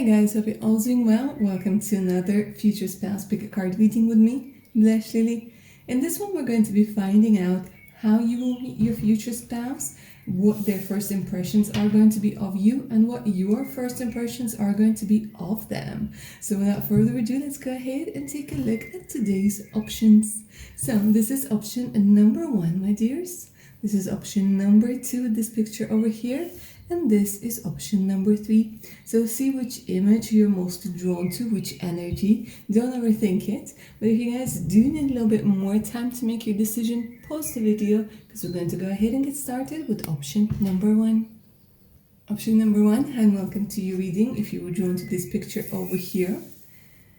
guys, hope you're all doing well. Welcome to another Future Spouse Pick a Card reading with me, Blush Lily. In this one, we're going to be finding out how you will meet your future spouse, what their first impressions are going to be of you, and what your first impressions are going to be of them. So without further ado, let's go ahead and take a look at today's options. So this is option number 1, my dears. This is option number 2 with this picture over here. And this is option number 3. So see which image you're most drawn to, which energy. Don't overthink it. But if you guys do need a little bit more time to make your decision, pause the video because we're going to go ahead and get started with option number 1. Option number 1, and welcome to your reading if you were drawn to this picture over here.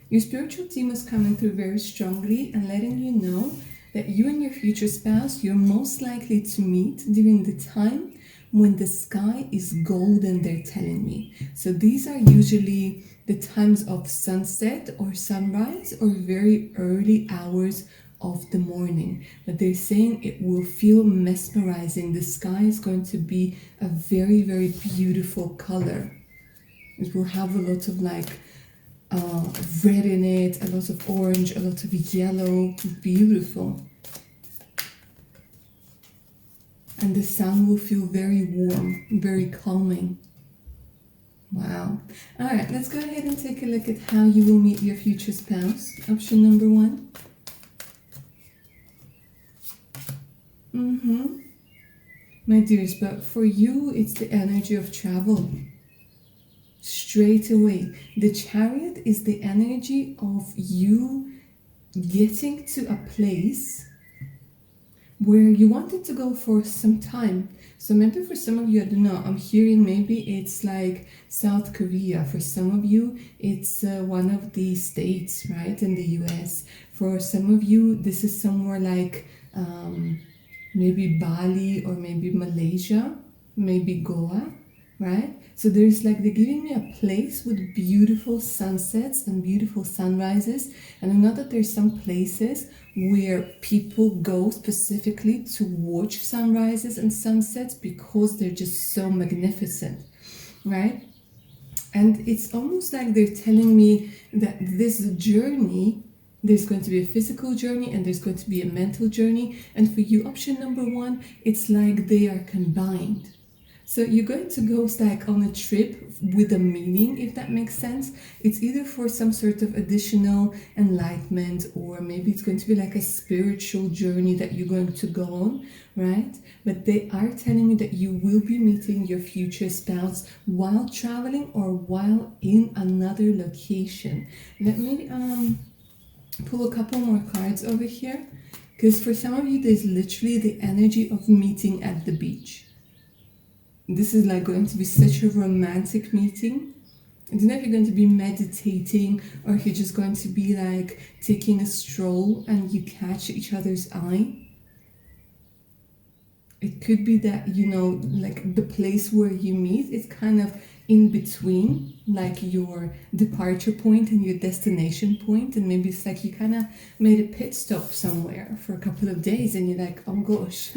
Your spiritual team is coming through very strongly and letting you know that you and your future spouse, you're most likely to meet during the time when the sky is golden, they're telling me. So these are usually the times of sunset or sunrise or very early hours of the morning. But they're saying it will feel mesmerizing. The sky is going to be a very, very beautiful color. It will have a lot of like red in it, a lot of orange, a lot of yellow. Beautiful. And the sun will feel very warm, very calming. Wow. All right, let's go ahead and take a look at how you will meet your future spouse. Option number 1. My dears, but for you, it's the energy of travel. Straight away. The Chariot is the energy of you getting to a place where you wanted to go for some time. So maybe for some of you, I don't know, I'm hearing maybe it's like South Korea. For some of you, it's one of the states, right, in the US. For some of you, this is somewhere like maybe Bali or maybe Malaysia, maybe Goa, right? So there's like, they're giving me a place with beautiful sunsets and beautiful sunrises. And I know that there's some places where people go specifically to watch sunrises and sunsets because they're just so magnificent, right? And it's almost like they're telling me that this journey, there's going to be a physical journey and there's going to be a mental journey. And for you, option number 1, it's like they are combined. So you're going to go like on a trip with a meaning, if that makes sense. It's either for some sort of additional enlightenment, or maybe it's going to be like a spiritual journey that you're going to go on, right? But they are telling me that you will be meeting your future spouse while traveling or while in another location. Let me pull a couple more cards over here, because for some of you, there's literally the energy of meeting at the beach. This is like going to be such a romantic meeting. I don't know if you're going to be meditating or if you're just going to be like taking a stroll and you catch each other's eye. It could be that, you know, like the place where you meet is kind of in between, like your departure point and your destination point. And maybe it's like you kind of made a pit stop somewhere for a couple of days and you're like, oh gosh,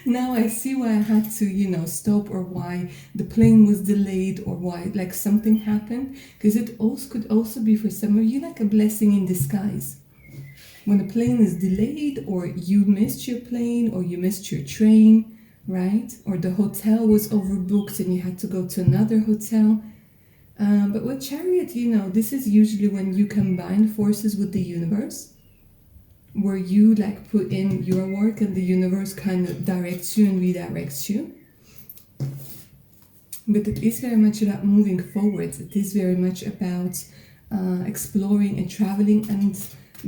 now I see why I had to, you know, stop, or why the plane was delayed, or why like something happened. Because it also could also be for some of you like a blessing in disguise. When a plane is delayed, or you missed your plane, or you missed your train, right? Or the hotel was overbooked and you had to go to another hotel. But with Chariot, you know, this is usually when you combine forces with the universe, where you like put in your work and the universe kind of directs you and redirects you. But it is very much about moving forward. It is very much about exploring and traveling and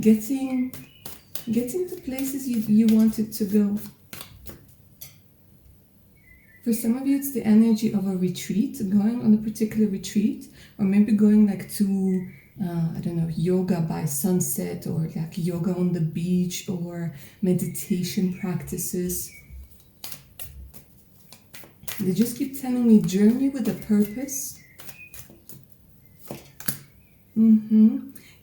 getting to places you wanted to go. For some of you, it's the energy of a retreat, going on a particular retreat, or maybe going like to, I don't know, yoga by sunset, or like yoga on the beach, or meditation practices. They just keep telling me journey with a purpose.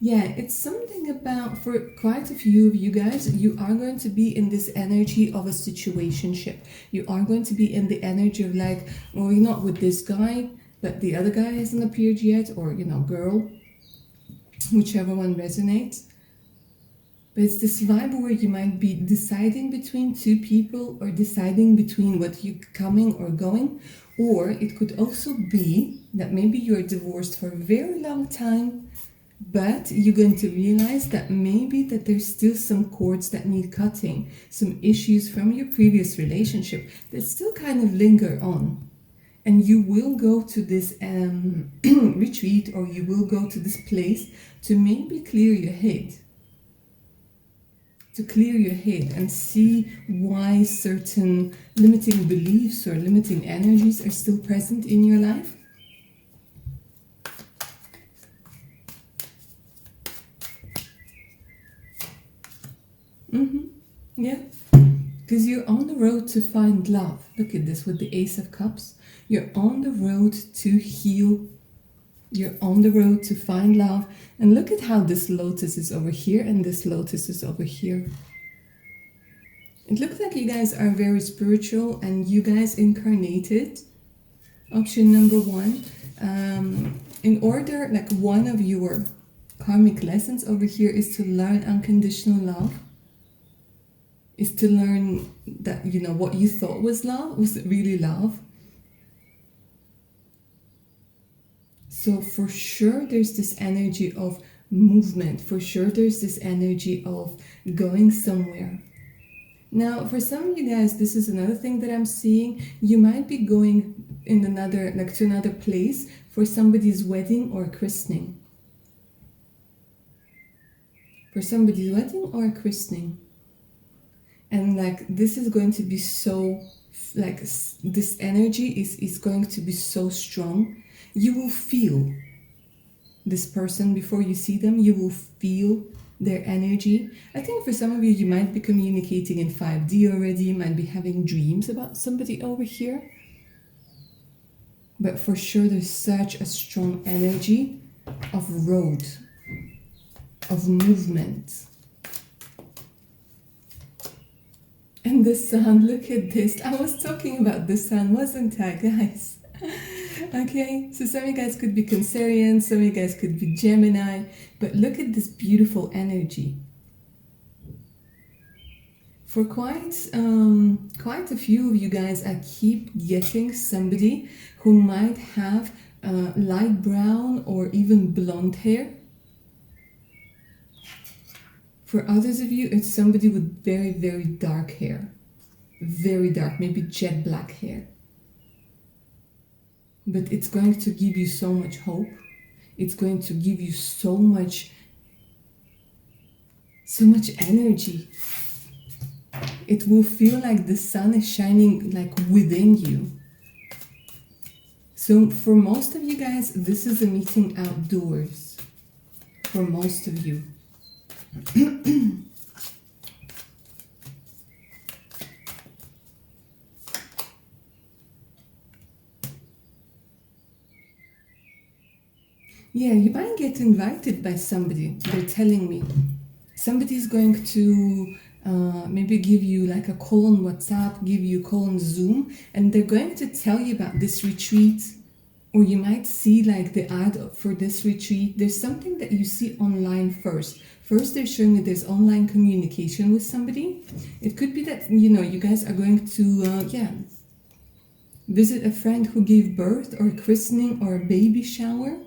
Yeah, it's something about, for quite a few of you guys, you are going to be in this energy of a situationship. You are going to be in the energy of like, well, you're not with this guy, but the other guy hasn't appeared yet, or, you know, girl, whichever one resonates. But it's this vibe where you might be deciding between two people, or deciding between what you're coming or going. Or it could also be that maybe you're divorced for a very long time, but you're going to realize that maybe that there's still some cords that need cutting, some issues from your previous relationship that still kind of linger on. And you will go to this retreat, or you will go to this place to maybe clear your head. To clear your head and see why certain limiting beliefs or limiting energies are still present in your life. Yeah, because you're on the road to find love. Look at this with the Ace of Cups. You're on the road to heal. You're on the road to find love. And look at how this lotus is over here and this lotus is over here. It looks like you guys are very spiritual and you guys incarnated. Option number 1. In order, like one of your karmic lessons over here is to learn unconditional love. Is to learn that, you know, what you thought was love, was it really love? So for sure there's this energy of movement. For sure there's this energy of going somewhere. Now, for some of you guys, this is another thing that I'm seeing. You might be going in another, like to another place for somebody's wedding or christening. For somebody's wedding or christening. And like, this is going to be so, like, this energy is going to be so strong. You will feel this person before you see them. You will feel their energy. I think for some of you, you might be communicating in 5D already. You might be having dreams about somebody over here. But for sure, there's such a strong energy of road, of movement. And the sun, look at this. I was talking about the sun, wasn't I, guys? Okay, so some of you guys could be Cancerian, some of you guys could be Gemini, but look at this beautiful energy. For quite a few of you guys, I keep getting somebody who might have light brown or even blonde hair. For others of you, it's somebody with very, very dark hair. Very dark, maybe jet black hair. But it's going to give you so much hope. It's going to give you so much energy. It will feel like the sun is shining like within you. So for most of you guys, this is a meeting outdoors. For most of you. Yeah, you might get invited by somebody. They're telling me somebody's going to maybe give you like a call on WhatsApp, give you a call on Zoom, and they're going to tell you about this retreat. Or you might see like the ad for this retreat. There's something that you see online first. First, they're showing you there's online communication with somebody. It could be that, you know, you guys are going to, visit a friend who gave birth or a christening or a baby shower.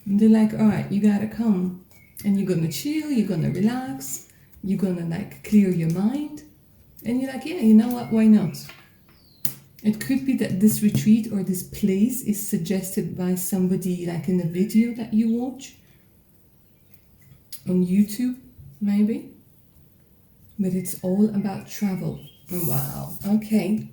And they're like, all right, you gotta come. And you're gonna chill, you're gonna relax, you're gonna like clear your mind. And you're like, yeah, you know what, why not? It could be that this retreat or this place is suggested by somebody like in a video that you watch. On YouTube, maybe. But it's all about travel. Wow, okay.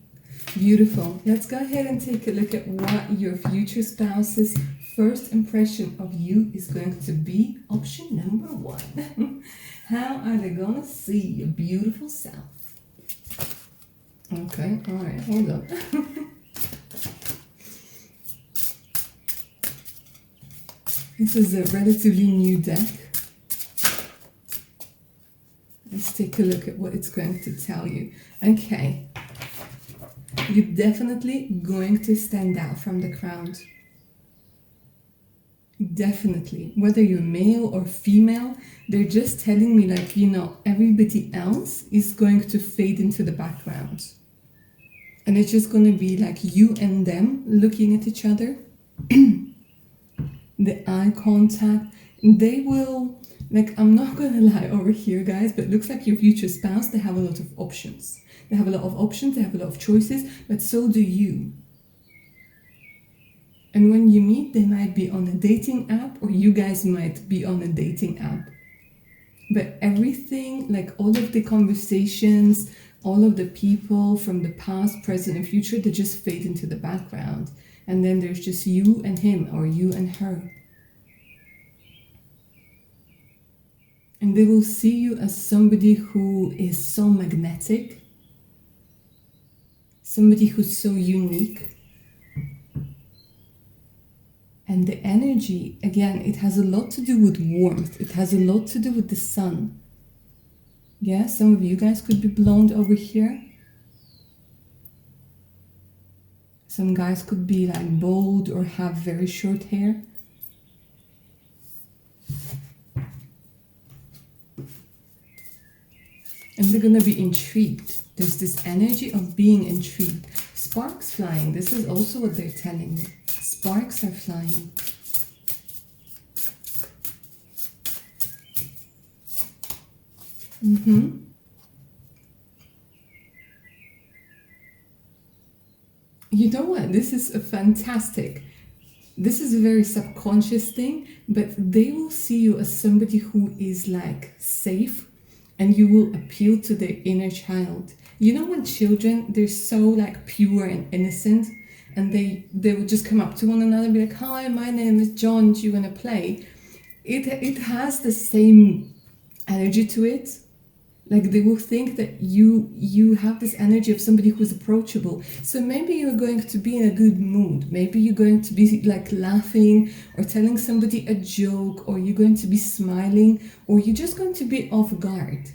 Beautiful. Let's go ahead and take a look at what your future spouse's first impression of you is going to be. Option number 1. How are they gonna see your beautiful self? Okay, all right, hold on. This is a relatively new deck. Let's take a look at what it's going to tell you. Okay. you're definitely going to stand out from the crowd. Definitely. Whether you're male or female, they're just telling me, like, you know, everybody else is going to fade into the background. And it's just going to be like you and them looking at each other. The eye contact. They will, like, I'm not going to lie over here, guys, but it looks like your future spouse, they have a lot of options. They have a lot of options, they have a lot of choices, but so do you. And when you meet, they might be on a dating app, or you guys might be on a dating app. But everything, like all of the conversations, all of the people from the past, present, and future, they just fade into the background. And then there's just you and him, or you and her. And they will see you as somebody who is so magnetic, somebody who's so unique. And the energy, again, it has a lot to do with warmth. It has a lot to do with the sun. Yeah, some of you guys could be blonde over here. Some guys could be like bald or have very short hair. And they're going to be intrigued. There's this energy of being intrigued. Sparks flying. This is also what they're telling me. Sparks are flying. You know what? This is a fantastic. This is a very subconscious thing, but they will see you as somebody who is like safe, and you will appeal to their inner child. You know, when children, they're so like pure and innocent, and they will just come up to one another and be like, hi, my name is John, do you want to play? It has the same energy to it. Like, they will think that you have this energy of somebody who's approachable. So maybe you're going to be in a good mood. Maybe you're going to be like laughing or telling somebody a joke, or you're going to be smiling, or you're just going to be off guard.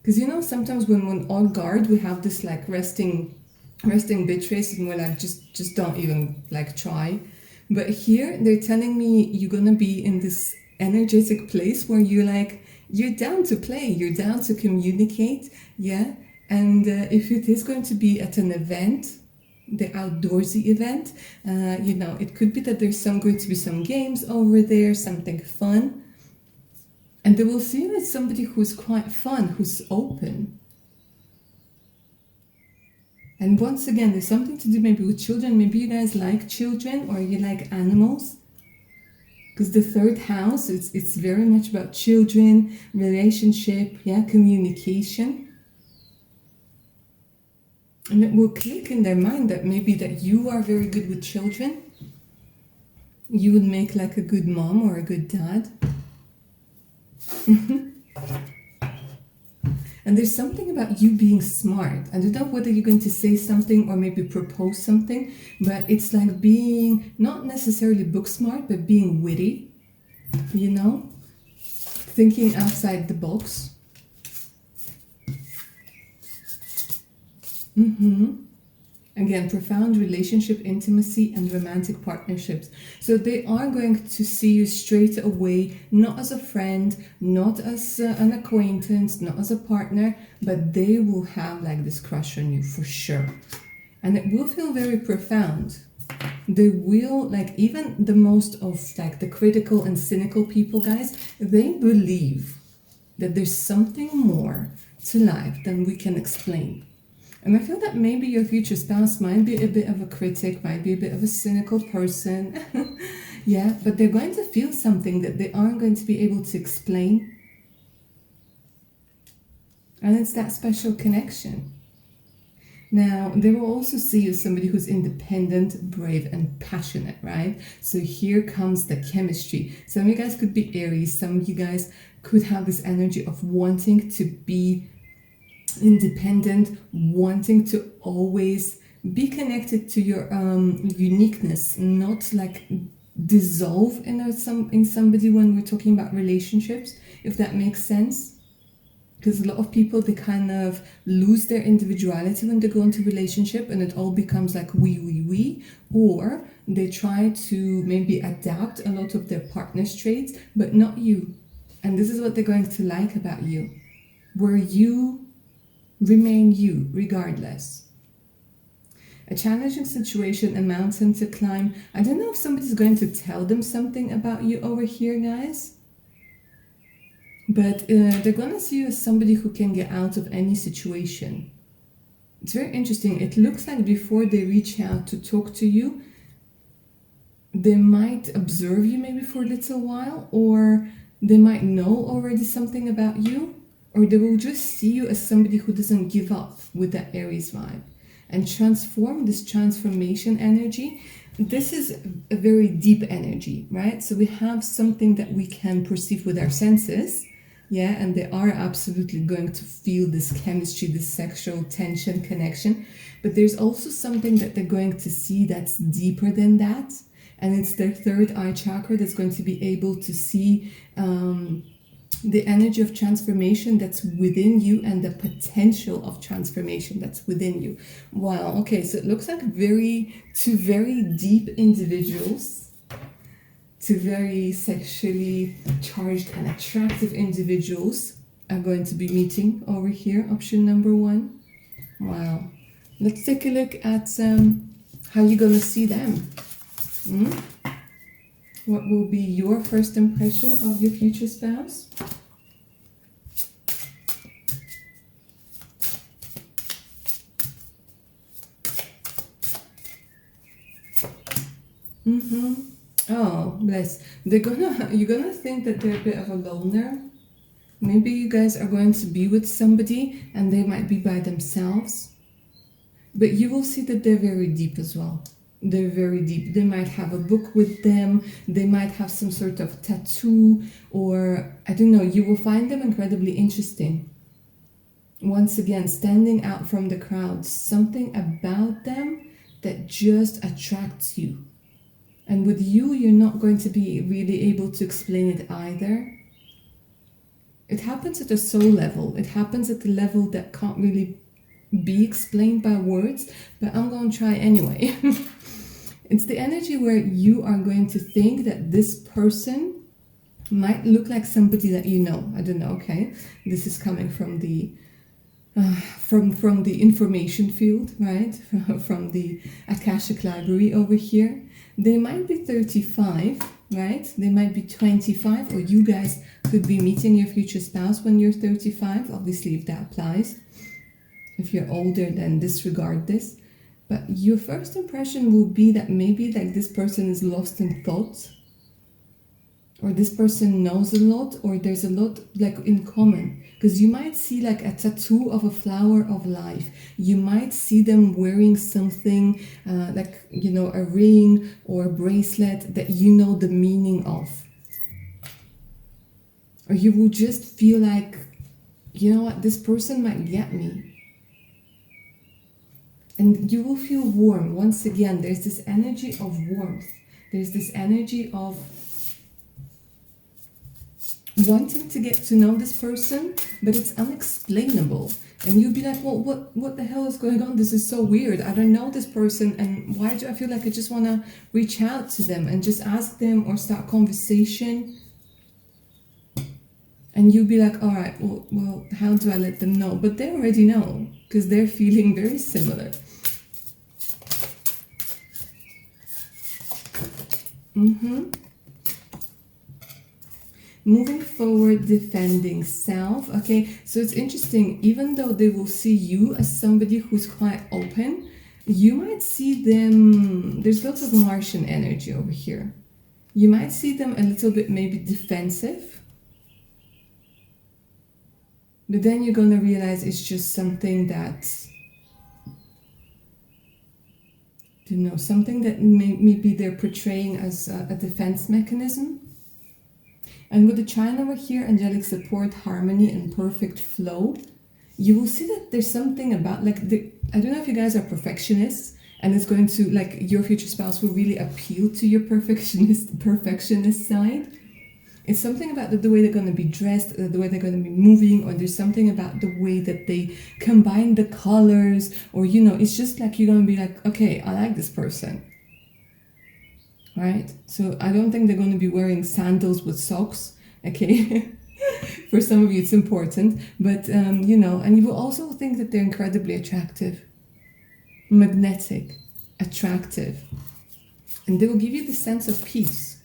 Because, you know, sometimes when we're on guard, we have this like resting bitch face, and we're like, just don't even like try. But here they're telling me you're gonna be in this energetic place where you're down to play, you're down to communicate, yeah. And if it is going to be at an event, the outdoorsy event, you know, it could be that there's going to be some games over there, something fun. And they will see you as somebody who's quite fun, who's open. And once again, there's something to do maybe with children. Maybe you guys like children, or you like animals. Because the third house, it's very much about children, relationship, yeah, communication. And it will click in their mind that maybe that you are very good with children. You would make like a good mom or a good dad. And there's something about you being smart. I don't know whether you're going to say something or maybe propose something, but it's like being not necessarily book smart, but being witty, you know, thinking outside the box. Again, profound relationship, intimacy, and romantic partnerships. So they are going to see you straight away, not as a friend, not as an acquaintance, not as a partner, but they will have like this crush on you for sure. And it will feel very profound. They will, like, even the most of like the critical and cynical people, guys, they believe that there's something more to life than we can explain. And I feel that maybe your future spouse might be a bit of a critic, might be a bit of a cynical person. Yeah, but they're going to feel something that they aren't going to be able to explain. And it's that special connection. Now, they will also see you as somebody who's independent, brave, and passionate, right? So here comes the chemistry. Some of you guys could be Aries. Some of you guys could have this energy of wanting to be independent, wanting to always be connected to your uniqueness, not like dissolve in somebody when we're talking about relationships, if that makes sense. Because a lot of people, they kind of lose their individuality when they go into relationship, and it all becomes like we, or they try to maybe adapt a lot of their partner's traits, but not you. And this is what they're going to like about you, where you remain you regardless. A challenging situation, a mountain to climb. I don't know if somebody's going to tell them something about you over here, guys. But they're going to see you as somebody who can get out of any situation. It's very interesting. It looks like before they reach out to talk to you, they might observe you maybe for a little while, or they might know already something about you, or they will just see you as somebody who doesn't give up with that Aries vibe. And transform this transformation energy. This is a very deep energy, right? So we have something that we can perceive with our senses, yeah, and they are absolutely going to feel this chemistry, this sexual tension, connection. But there's also something that they're going to see that's deeper than that, and it's their third eye chakra that's going to be able to see the energy of transformation that's within you and the potential of transformation that's within you. Wow, okay, so it looks like two very deep individuals, two very sexually charged and attractive individuals are going to be meeting over here, option number 1. Wow. Let's take a look at how you're going to see them. What will be your first impression of your future spouse? Oh, bless. You're gonna think that they're a bit of a loner. Maybe you guys are going to be with somebody and they might be by themselves. But you will see that they're very deep as well. They're very deep. They might have a book with them. They might have some sort of tattoo, or I don't know. You will find them incredibly interesting. Once again, standing out from the crowd. Something about them that just attracts you. And with you, you're not going to be really able to explain it either. It happens at a soul level. It happens at the level that can't really be explained by words, but I'm going to try anyway. It's the energy where you are going to think that this person might look like somebody that you know. I don't know, okay? This is coming from the from the information field, right? From the Akashic Library over here. They might be 35, right? They might be 25, or you guys could be meeting your future spouse when you're 35, obviously, if that applies. If you're older, then disregard this. But your first impression will be that maybe like this person is lost in thought, or this person knows a lot, or there's a lot like in common. Because you might see like a tattoo of a flower of life. You might see them wearing something like, you know, a ring or a bracelet that you know the meaning of. Or you will just feel like, you know what, this person might get me. And you will feel warm. Once again, there's this energy of warmth. There's this energy of wanting to get to know this person, but it's unexplainable. And you'll be like, well, what the hell is going on? This is so weird. I don't know this person, and why do I feel like I just want to reach out to them and just ask them or start conversation? And you'll be like, all right, well, how do I let them know? But they already know, because they're feeling very similar. Moving forward, defending self. Okay, so it's interesting. Even though they will see you as somebody who's quite open, you might see them, there's lots of Martian energy over here. You might see them a little bit maybe defensive. But then you're going to realize it's just something that, you know, something that maybe they're portraying as a defense mechanism. And with the China over here, angelic support, harmony, and perfect flow, you will see that there's something about, like, I don't know if you guys are perfectionists, and it's going to, like, your future spouse will really appeal to your perfectionist side. It's something about the way they're going to be dressed, the way they're going to be moving, or there's something about the way that they combine the colors, or, you know, it's just like you're going to be like, okay, I like this person. Right? So I don't think they're going to be wearing sandals with socks, okay? For some of you, it's important, but, you know, and you will also think that they're incredibly attractive, magnetic, attractive, and they will give you the sense of peace.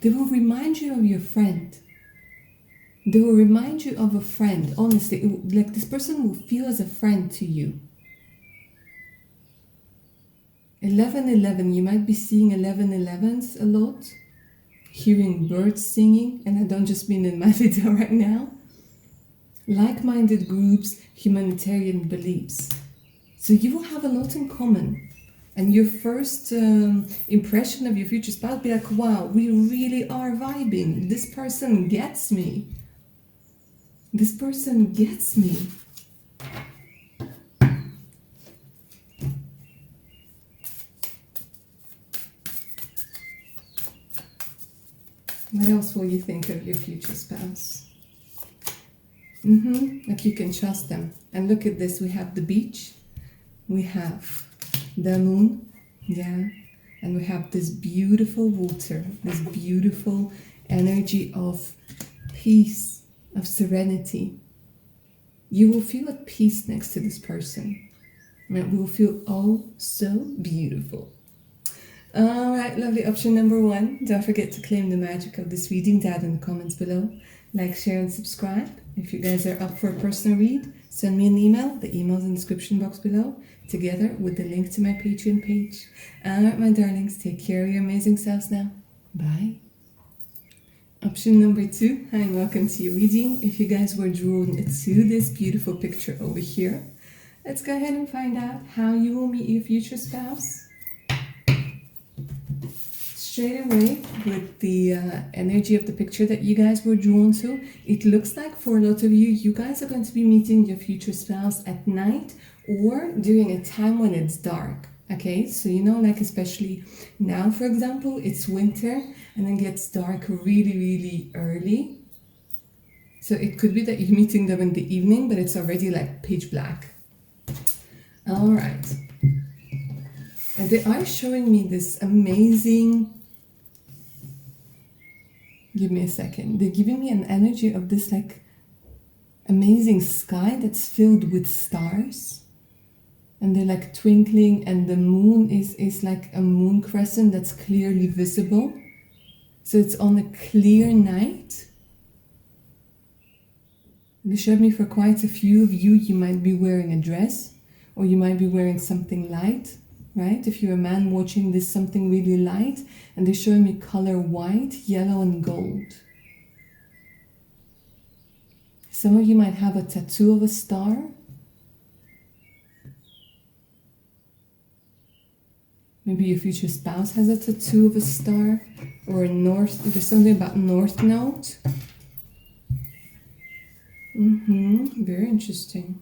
They will remind you of your friend. They will remind you of a friend. Honestly, like this person will feel as a friend to you. 1111, you might be seeing 1111s a lot, hearing birds singing, and I don't just mean in my video right now. Like-minded groups, humanitarian beliefs. So you will have a lot in common. And your first impression of your future spouse will be like, wow, we really are vibing. This person gets me. This person gets me. What else will you think of your future spouse? Like you can trust them. And look at this, we have the beach, we have the moon, yeah, and we have this beautiful water, this beautiful energy of peace, of serenity. You will feel at peace next to this person. Right? We will feel oh so beautiful. All right, lovely. Option number 1. Don't forget to claim the magic of this reading down in the comments below. Like, share, and subscribe. If you guys are up for a personal read, send me an email. The email's in the description box below, together with the link to my Patreon page. All right, my darlings, take care of your amazing selves now. Bye. Option number 2. Hi, and welcome to your reading. If you guys were drawn to this beautiful picture over here, let's go ahead and find out how you will meet your future spouse. Straight away, with the energy of the picture that you guys were drawn to, it looks like for a lot of you, you guys are going to be meeting your future spouse at night or during a time when it's dark. Okay, so you know, like especially now, for example, it's winter and it gets dark really, really early. So it could be that you're meeting them in the evening, but it's already like pitch black. All right. And they are showing me this amazing... Give me a second. They're giving me an energy of this like amazing sky that's filled with stars. And they're like twinkling, and the moon is like a moon crescent that's clearly visible. So it's on a clear night. They showed me for quite a few of you, you might be wearing a dress, or you might be wearing something light. Right? If you're a man watching this, something really light, and they're showing me color white, yellow, and gold. Some of you might have a tattoo of a star. Maybe your future spouse has a tattoo of a star, or a north, there's something about north node. Very interesting.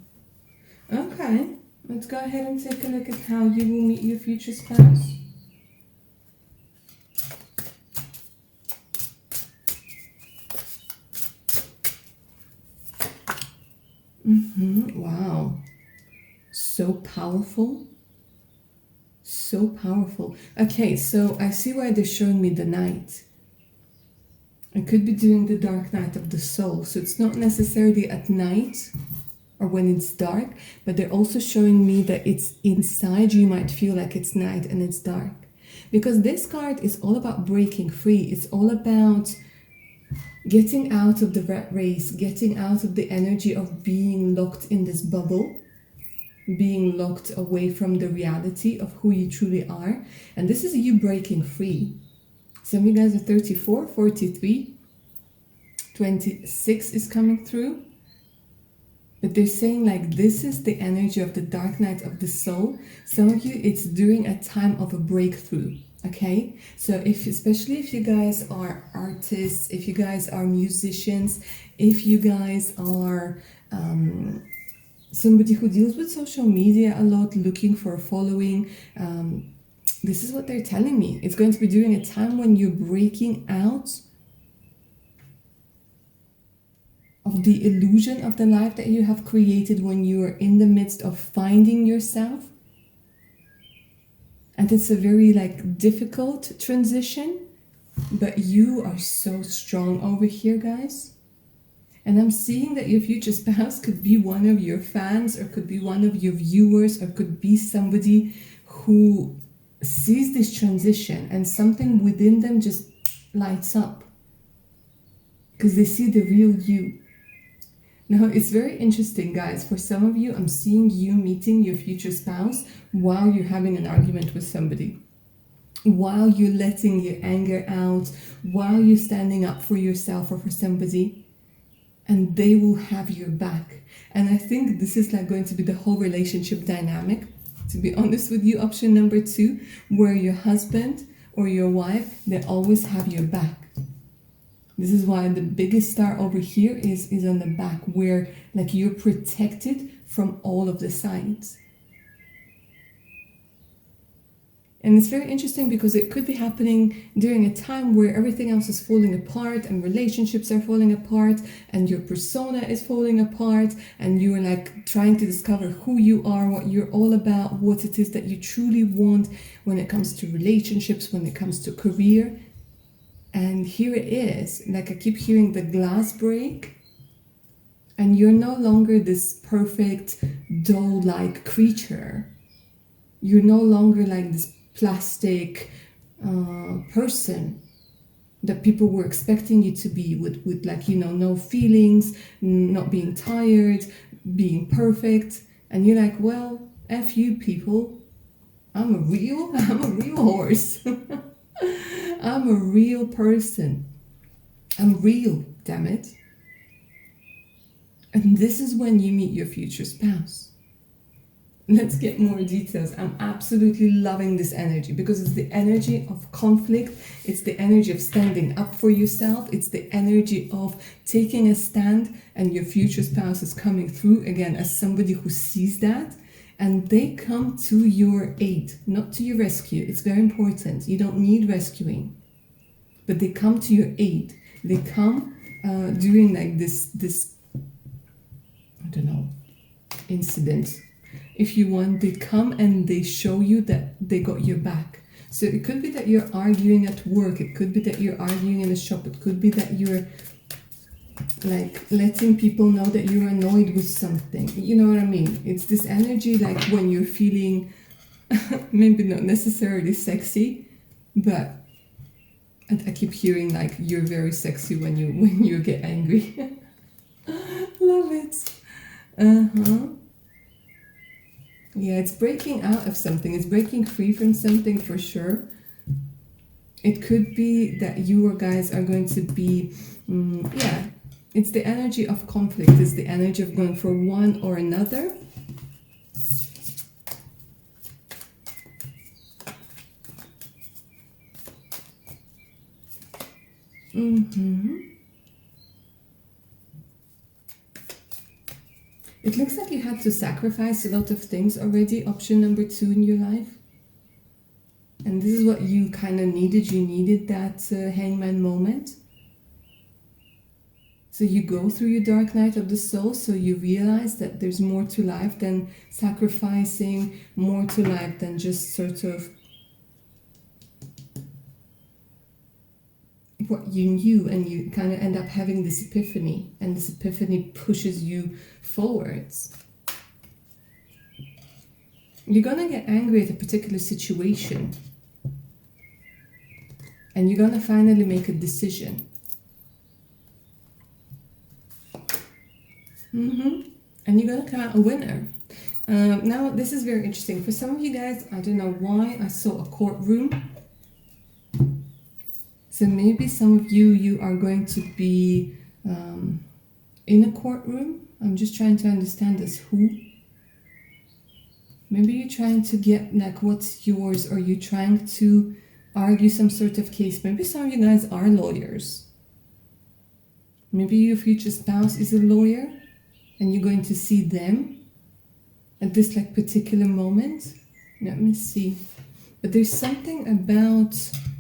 Okay. Let's go ahead and take a look at how you will meet your future spouse. Wow. So powerful. So powerful. Okay, so I see why they're showing me the night. It could be during the dark night of the soul. So it's not necessarily at night or when it's dark, but they're also showing me that it's inside. You might feel like it's night and it's dark, because this card is all about breaking free. It's all about getting out of the rat race, getting out of the energy of being locked in this bubble, being locked away from the reality of who you truly are. And this is you breaking free. Some of you guys are 34, 43, 26 is coming through. But they're saying like this is the energy of the dark night of the soul. Some of you, it's during a time of a breakthrough. Okay, so especially if you guys are artists, if you guys are musicians, if you guys are somebody who deals with social media a lot, looking for a following. This is what they're telling me. It's going to be during a time when you're breaking out of the illusion of the life that you have created, when you are in the midst of finding yourself. And it's a very difficult transition, but you are so strong over here, guys. And I'm seeing that your future spouse could be one of your fans, or could be one of your viewers, or could be somebody who sees this transition and something within them just lights up because they see the real you. Now, it's very interesting, guys. For some of you, I'm seeing you meeting your future spouse while you're having an argument with somebody, while you're letting your anger out, while you're standing up for yourself or for somebody, and they will have your back. And I think this is going to be the whole relationship dynamic, to be honest with you. Option number 2, where your husband or your wife, they always have your back. This is why the biggest star over here is on the back, where you're protected from all of the sides. And it's very interesting because it could be happening during a time where everything else is falling apart, and relationships are falling apart, and your persona is falling apart, and you're trying to discover who you are, what you're all about, what it is that you truly want when it comes to relationships, when it comes to career. And here it is, I keep hearing the glass break, and you're no longer this perfect doll-like creature. You're no longer this plastic person that people were expecting you to be, with no feelings, not being tired, being perfect. And you're well, F you people, I'm a real horse. I'm a real person. I'm real, damn it. And this is when you meet your future spouse. Let's get more details. I'm absolutely loving this energy because it's the energy of conflict. It's the energy of standing up for yourself. It's the energy of taking a stand, and your future spouse is coming through again as somebody who sees that, and they come to your aid, not to your rescue. It's very important. You don't need rescuing, but they come to your aid. They come during this I don't know, incident. If you want, they come and they show you that they got your back. So it could be that you're arguing at work. It could be that you're arguing in a shop. It could be that you're letting people know that you're annoyed with something. You know what I mean? It's this energy when you're feeling maybe not necessarily sexy, but I keep hearing you're very sexy when you get angry. Love it. Yeah, it's breaking out of something. It's breaking free from something for sure. It could be that you guys are going to be, it's the energy of conflict. It's the energy of going for one or another. It looks like you had to sacrifice a lot of things already, option number 2 in your life. And this is what you kind of needed. You needed that hangman moment. So you go through your dark night of the soul, so you realize that there's more to life than sacrificing, more to life than just sort of what you knew, and you kind of end up having this epiphany, and this epiphany pushes you forwards. You're gonna get angry at a particular situation, and you're gonna finally make a decision. And you're gonna come out a winner. Now this is very interesting for some of you guys. I don't know why I saw a courtroom. So maybe some of you are going to be in a courtroom. I'm just trying to understand this. Who? Maybe you're trying to get what's yours, or you're trying to argue some sort of case. Maybe some of you guys are lawyers. Maybe your future spouse is a lawyer and you're going to see them at this like particular moment. Let me see. But there's something about,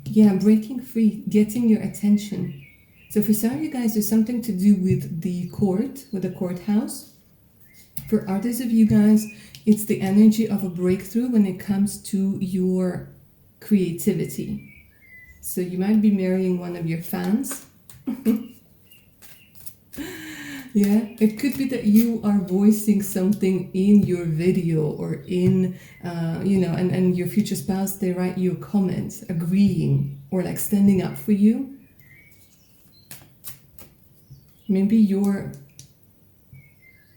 yeah, breaking free, getting your attention. So for some of you guys, there's something to do with the court, with the courthouse. For others of you guys, it's the energy of a breakthrough when it comes to your creativity. So you might be marrying one of your fans. Yeah, it could be that you are voicing something in your video or in, and your future spouse, they write you a comment, agreeing or like standing up for you. Maybe your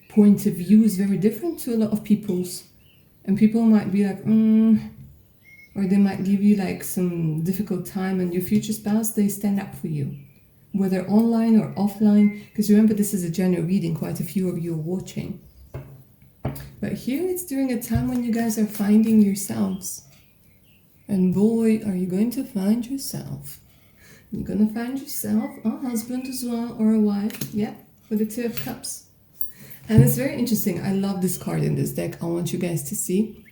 point of view is very different to a lot of people's. And people might be like, or they might give you like some difficult time, and your future spouse, they stand up for you. Whether online or offline, because remember this is a general reading, quite a few of you are watching. But here it's during a time when you guys are finding yourselves. And boy, are you going to find yourself. You're going to find yourself a husband as well, or a wife, yeah, with the Two of Cups. And it's very interesting. I love this card in this deck. I want you guys to see.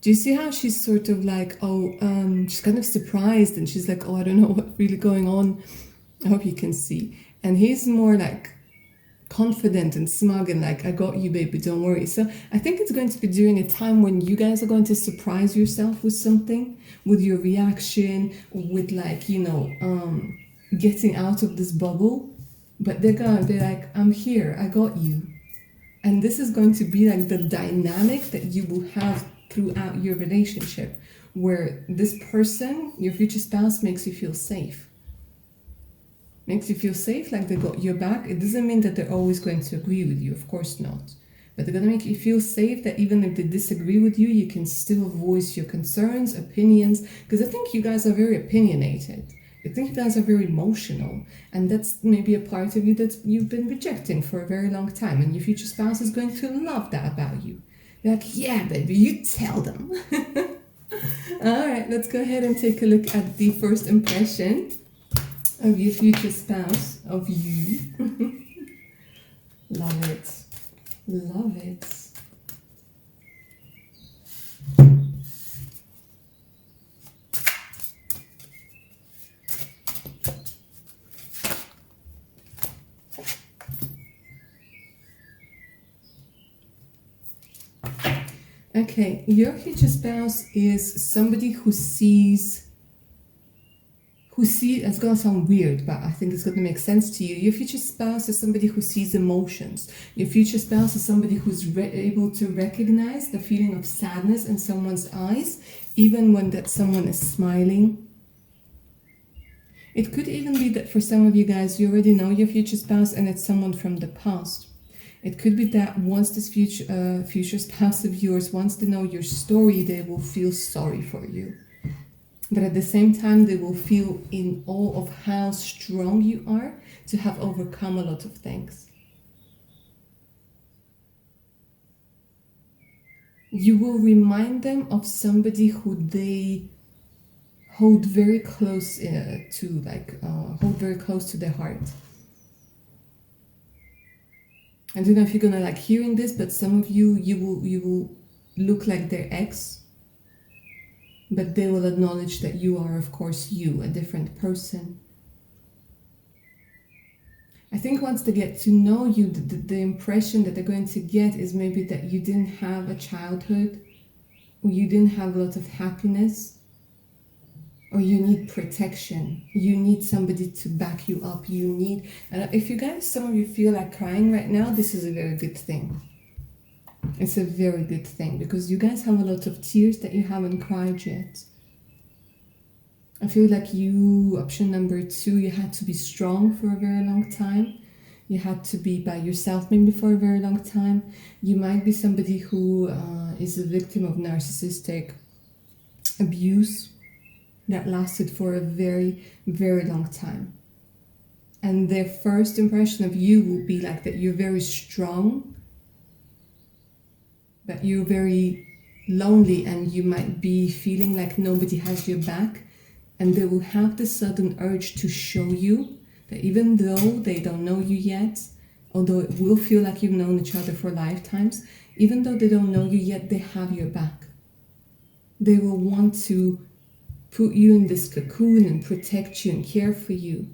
Do you see how she's sort of like, she's kind of surprised, and she's like, I don't know what's really going on. I hope you can see. And he's more like confident and smug and like, I got you, baby, don't worry. So I think it's going to be during a time when you guys are going to surprise yourself with something, with your reaction, with like, getting out of this bubble. But they're going to be like, I'm here, I got you. And this is going to be like the dynamic that you will have throughout your relationship, where this person, your future spouse, makes you feel safe. Makes you feel safe, like they got your back. It doesn't mean that they're always going to agree with you, of course not. But they're going to make you feel safe that even if they disagree with you, you can still voice your concerns, opinions. Because I think you guys are very opinionated. I think you guys are very emotional. And that's maybe a part of you that you've been rejecting for a very long time. And your future spouse is going to love that about you. They're like, yeah, baby, you tell them. All right, let's go ahead and take a look at the first impression of your future spouse, of you. Love it. Love it. Okay, your future spouse is somebody who sees, it's going to sound weird, but I think it's going to make sense to you. Your future spouse is somebody who sees emotions. Your future spouse is somebody who's able to recognize the feeling of sadness in someone's eyes, even when that someone is smiling. It could even be that for some of you guys, you already know your future spouse and it's someone from the past. It could be that once this future spouse of yours wants to know your story, they will feel sorry for you. But at the same time, they will feel in awe of how strong you are to have overcome a lot of things. You will remind them of somebody who they hold very close hold very close to their heart. I don't know if you're gonna like hearing this, but some of you will look like their ex. But they will acknowledge that you are, of course, you, a different person. I think once they get to know you, the impression that they're going to get is maybe that you didn't have a childhood, or you didn't have a lot of happiness, or you need protection. You need somebody to back you up. You need, and if you guys, some of you feel like crying right now, this is a very good thing. It's a very good thing because you guys have a lot of tears that you haven't cried yet. I feel like you, option number 2, you had to be strong for a very long time. You had to be by yourself maybe for a very long time. You might be somebody who is a victim of narcissistic abuse that lasted for a very, very long time. And their first impression of you will be like that you're very strong, but you're very lonely, and you might be feeling like nobody has your back, and they will have the sudden urge to show you that even though they don't know you yet, although it will feel like you've known each other for lifetimes, even though they don't know you yet, they have your back. They will want to put you in this cocoon and protect you and care for you.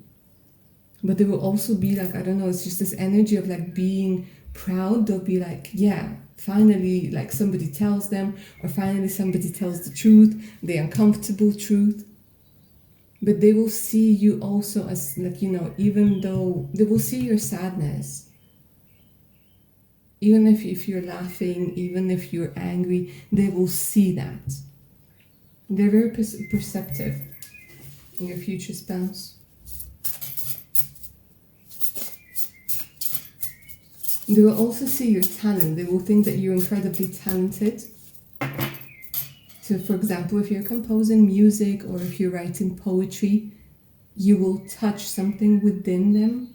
But they will also be like, I don't know, it's just this energy of like being proud. They'll be like, yeah, finally, like somebody tells them, or finally somebody tells the truth, the uncomfortable truth. But they will see you also as like, you know, even though they will see your sadness. Even if you're laughing, even if you're angry, they will see that. They're very perceptive, your future spouse. They will also see your talent. They will think that you're incredibly talented. So, for example, if you're composing music or if you're writing poetry, you will touch something within them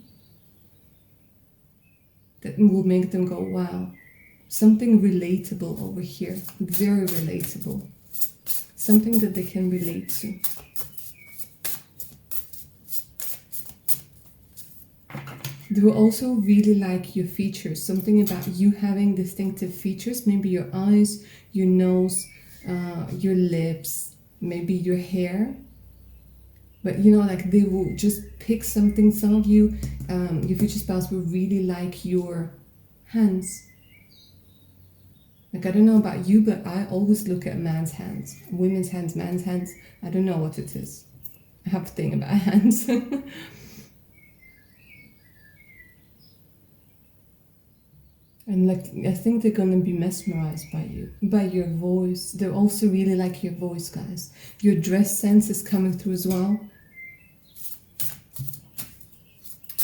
that will make them go, wow, something relatable over here, very relatable, something that they can relate to. They will also really like your features, something about you having distinctive features, maybe your eyes, your nose, your lips, maybe your hair. But you know, like they will just pick something. Some of you, your future spouse will really like your hands. Like, I don't know about you, but I always look at man's hands, women's hands, man's hands. I don't know what it is. I have a thing about hands. And like, I think they're gonna be mesmerized by you, by your voice. They also really like your voice, guys. Your dress sense is coming through as well.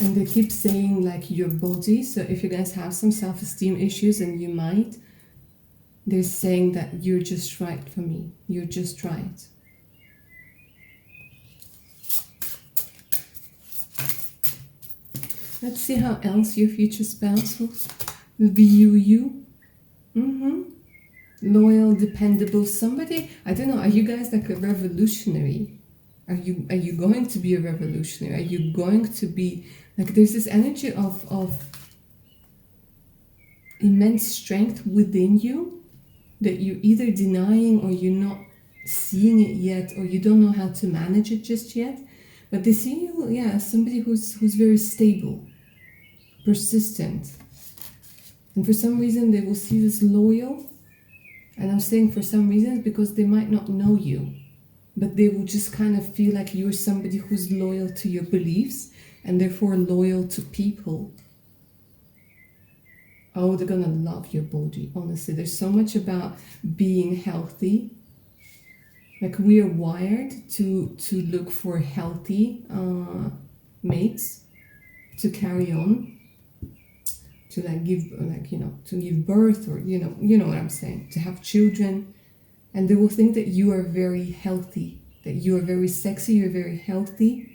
And they keep saying like your body. So if you guys have some self-esteem issues, and you might, they're saying that you're just right for me. You're just right. Let's see how else your future spouse will view you. Loyal, dependable, somebody, I don't know, are you guys like a revolutionary? Are you going to be a revolutionary? Are you going to be like, there's this energy of immense strength within you that you're either denying, or you're not seeing it yet, or you don't know how to manage it just yet. But they see you, yeah, as somebody who's very stable, persistent. And for some reason, they will see you as loyal. And I'm saying for some reasons because they might not know you, but they will just kind of feel like you're somebody who's loyal to your beliefs and therefore loyal to people. Oh, they're gonna love your body, honestly. There's so much about being healthy. Like, we are wired to look for healthy mates to carry on. To like give, like, you know, to give birth, or you know what I'm saying, to have children. And they will think that you are very healthy, that you are very sexy, you're very healthy.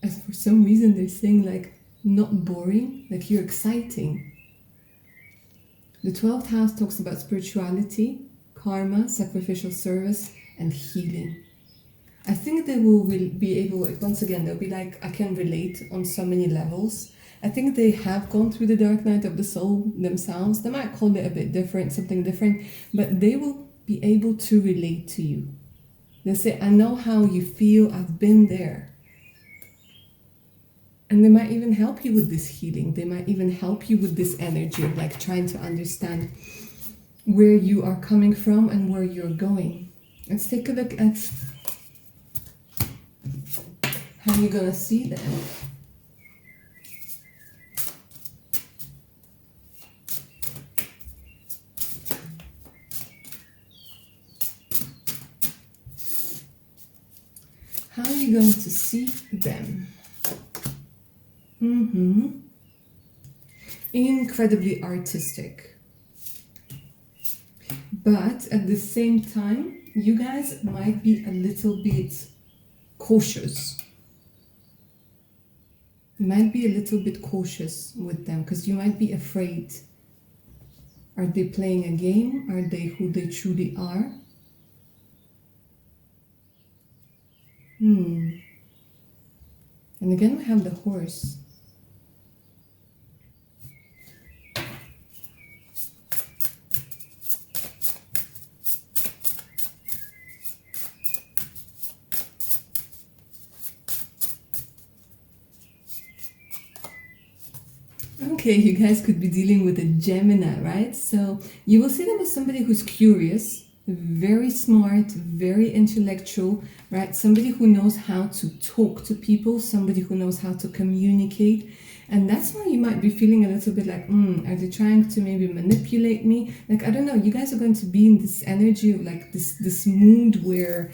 And for some reason they're saying like, not boring, like you're exciting. The 12th house talks about spirituality, karma, sacrificial service, and healing. I think they will be able, once again, they'll be like, I can relate on so many levels. I think they have gone through the dark night of the soul themselves. They might call it a bit different, something different, but they will be able to relate to you. They'll say, I know how you feel, I've been there. And they might even help you with this healing. They might even help you with this energy of like trying to understand where you are coming from and where you're going. Let's take a look at how you're gonna see them. How are you going to see them? Incredibly artistic. But at the same time, you guys might be a little bit cautious. You might be a little bit cautious with them because you might be afraid. Are they playing a game? Are they who they truly are? And again, we have the horse. Okay, you guys could be dealing with a Gemini, right? So you will see them as somebody who's curious, very smart, very intellectual, right? Somebody who knows how to talk to people, somebody who knows how to communicate. And that's why you might be feeling a little bit like, are they trying to maybe manipulate me? Like, I don't know, you guys are going to be in this energy of like this mood where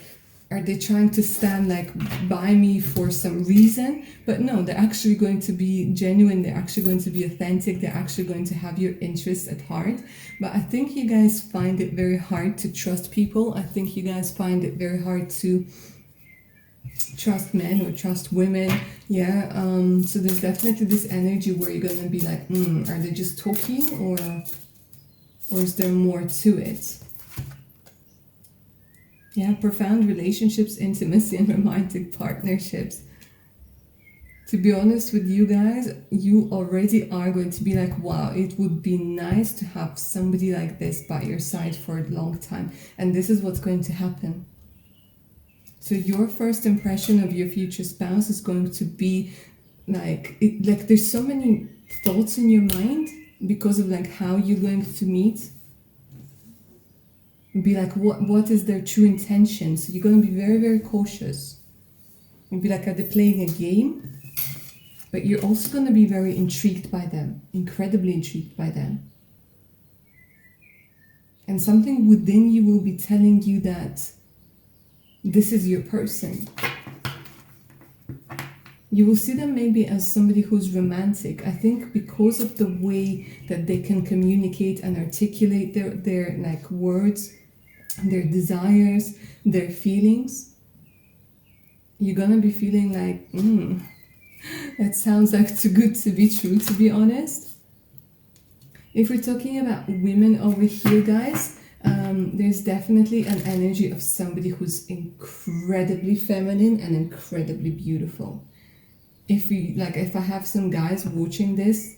are they trying to stand like by me for some reason? But no, they're actually going to be genuine, they're actually going to be authentic, they're actually going to have your interests at heart. But I think you guys find it very hard to trust people. I think you guys find it very hard to trust men or trust women. Yeah, so there's definitely this energy where you're gonna be like, are they just talking, or is there more to it? Yeah, profound relationships, intimacy, and romantic partnerships. To be honest with you guys, you already are going to be like, wow, it would be nice to have somebody like this by your side for a long time. And this is what's going to happen. So your first impression of your future spouse is going to be like, there's so many thoughts in your mind because of like how you're going to meet. Be like, what is their true intention? So you're going to be very, very cautious. You'll be like, are they playing a game? But you're also going to be very intrigued by them, incredibly intrigued by them. And something within you will be telling you that this is your person. You will see them maybe as somebody who's romantic. I think because of the way that they can communicate and articulate their like words, their desires, their feelings, you're gonna be feeling like, that sounds like too good to be true, to be honest. If we're talking about women over here, guys, there's definitely an energy of somebody who's incredibly feminine and incredibly beautiful. If I have some guys watching this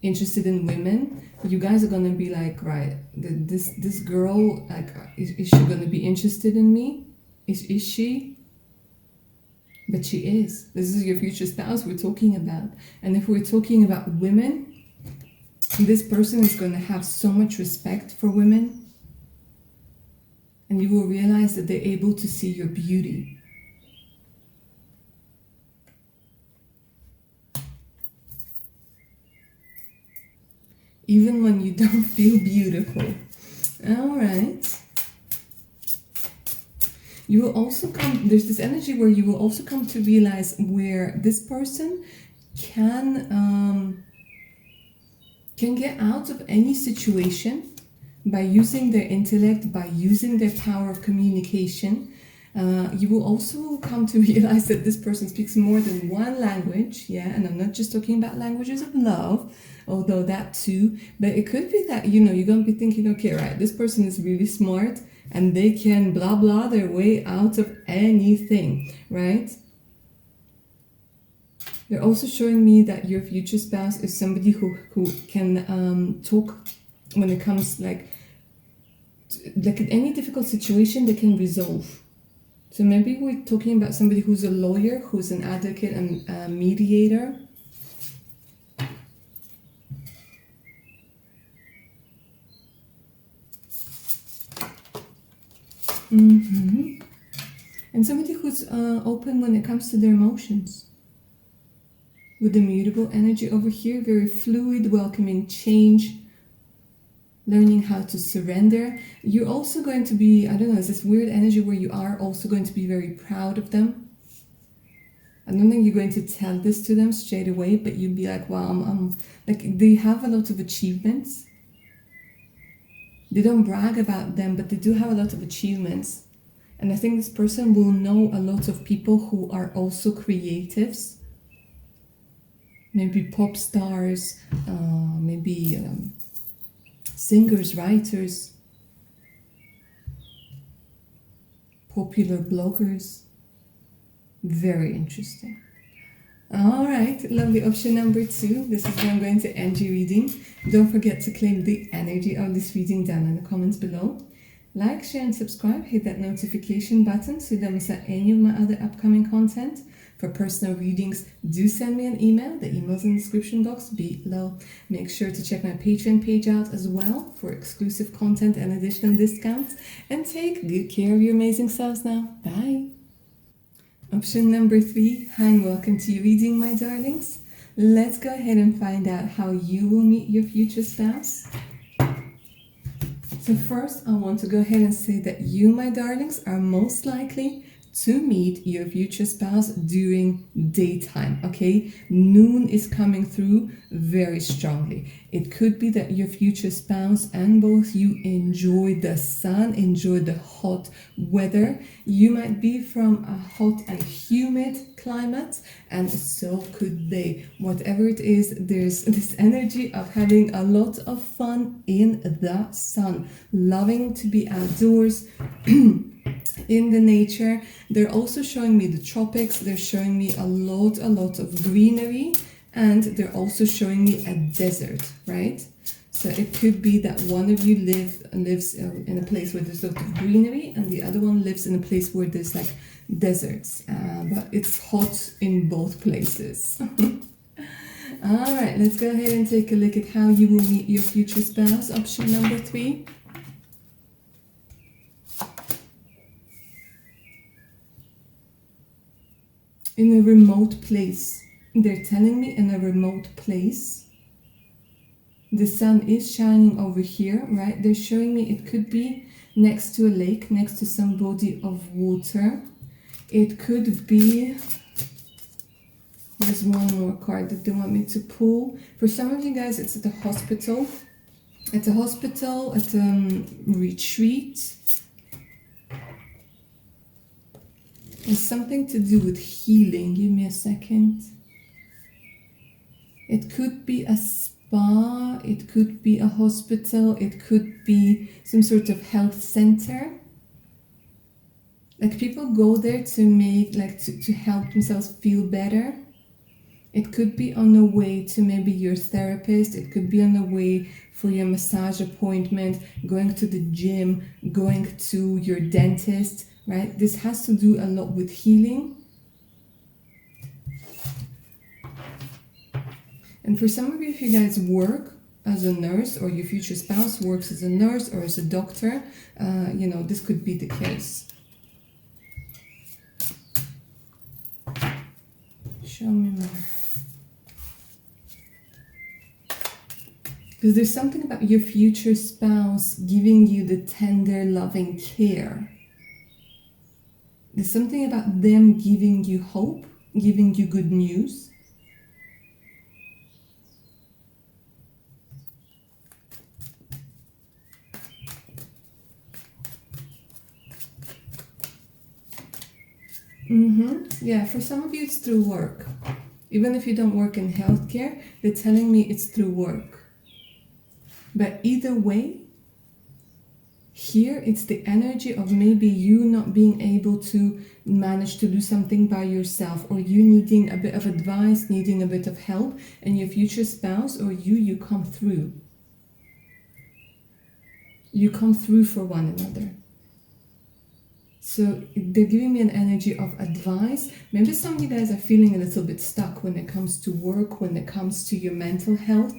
interested in women, you guys are gonna be like, right, this girl, like, is she gonna be interested in me? Is she? But she is. This is your future spouse we're talking about. And if we're talking about women, this person is going to have so much respect for women, and you will realize that they're able to see your beauty. Even when you don't feel beautiful. All right. You will also there's this energy where you will also come to realize where this person can get out of any situation by using their intellect, by using their power of communication. You will also come to realize that this person speaks more than one language, yeah, and I'm not just talking about languages of love, although that too, but it could be that, you're going to be thinking, okay, right, this person is really smart, and they can blah blah their way out of anything, right? They're also showing me that your future spouse is somebody who can talk when it comes like in any difficult situation they can resolve. So maybe we're talking about somebody who's a lawyer, who's an advocate and a mediator. And somebody who's open when it comes to their emotions. With the mutable energy over here, very fluid, welcoming change, learning how to surrender. You're also going to be, I don't know, it's this weird energy where you are also going to be very proud of them. I don't think you're going to tell this to them straight away, but you'll be like, wow, I'm like, they have a lot of achievements. They don't brag about them, but they do have a lot of achievements. And I think this person will know a lot of people who are also creatives. Maybe pop stars, maybe singers, writers, popular bloggers. Very interesting. All right, lovely. Option number 2. This is where I'm going to end your reading. Don't forget to claim the energy of this reading down in the comments below. Like, share, and subscribe. Hit that notification button so you don't miss out any of my other upcoming content. For personal readings, do send me an email. The email's in the description box below. Make sure to check my Patreon page out as well for exclusive content and additional discounts. And take good care of your amazing selves now. Bye. Option number 3. Hi and welcome to your reading, my darlings. Let's go ahead and find out how you will meet your future spouse. So first, I want to go ahead and say that you, my darlings, are most likely to meet your future spouse during daytime, okay? Noon is coming through very strongly. It could be that your future spouse and both you enjoy the sun, enjoy the hot weather. You might be from a hot and humid climate, and so could they. Whatever it is, there's this energy of having a lot of fun in the sun, loving to be outdoors, in the nature. They're also showing me the tropics. They're showing me a lot of greenery, and they're also showing me a desert, right? So it could be that one of you lives in a place where there's a lot of greenery, and the other one lives in a place where there's like deserts, but it's hot in both places. All right, let's go ahead and take a look at how you will meet your future spouse. Option number 3. In a remote place. They're telling me in a remote place. The sun is shining over here, right? They're showing me it could be next to a lake, next to some body of water. It could be... There's one more card that they want me to pull. For some of you guys, it's at a hospital. At a hospital, at a retreat. It's something to do with healing. Give me a second. It could be a spa. It could be a hospital. It could be some sort of health center. Like people go there to make, like to help themselves feel better. It could be on the way to maybe your therapist. It could be on the way for your massage appointment, going to the gym, going to your dentist, right? This has to do a lot with healing. And for some of you, if you guys work as a nurse, or your future spouse works as a nurse or as a doctor, you know, this could be the case. Show me more. Because there's something about your future spouse giving you the tender, loving care. There's something about them giving you hope, giving you good news. Yeah, for some of you it's through work. Even if you don't work in healthcare, they're telling me it's through work. But either way, here it's the energy of maybe you not being able to manage to do something by yourself, or you needing a bit of advice, needing a bit of help, and your future spouse or you come through. You come through for one another. So they're giving me an energy of advice. Maybe some of you guys are feeling a little bit stuck when it comes to work, when it comes to your mental health.